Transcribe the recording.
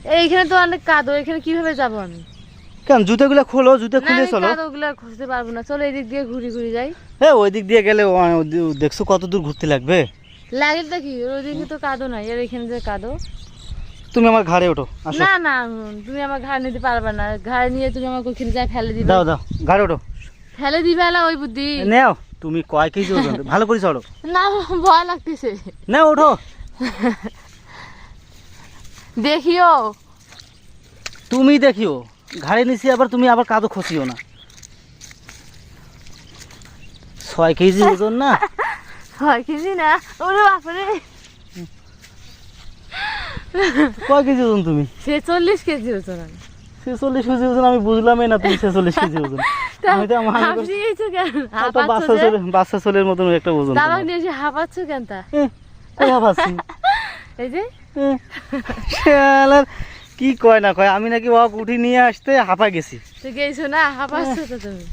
এইখানে তো অনেক কাদো, এখানে কিভাবে যাবো আমি? কেন জুতোগুলো খোলো, জুতো খুলে চলো। কাদোগুলো খুঁজতে পারবো না, চলো এদিক দিয়ে ঘুরি ঘুরি যাই। হ্যাঁ ওই দিক দিয়ে গেলে দেখছো কত দূর ঘুরতে লাগবে। লাগেটা কি, ওইদিকে তো কাদো নাই, আর এখানে যে কাদো। তুমি আমার ঘাড়ে ওঠো, আসো। না না, তুমি আমার ঘাড় নিতে পারবে না, ঘাড় নিয়ে তুমি আমাকে ওখানে যাই ফেলে দিবে। দাও দাও, ঘাড়ে ওঠো। ফেলে দিবে না ওই বুদ্ধি। নাও, তুমি কয় কেজি ওজন, ভালো করে চড়ো। না, ভয় লাগতেছে। না ওঠো। দেখিও, তুমি দেখিও, ঘাড়ে নিছি আবার, তুমি আবার কাদো খসিও না। 6 কেজি ওজন না। 6 কেজি না, ওরে বাপরে। কয় কেজি ওজন তুমি? 46 কেজি ওজন। 46 কেজি ওজন আমি বুঝলামই না, তুমি 46 কেজি ওজন। আমি তো বাচ্চা ছেলের মতন একটা ওজন। দাবাক নিয়ে এসে হাঁপাচ্ছ কেন? তা হাঁপাচ্ছি এই যে শালার কি কয় না কয়, আমি নাকি ওয়াক উঠি নিয়ে আসতে হাঁপা গেছি। তো গেছো না, হাঁপাচ্ছ তো তুমি।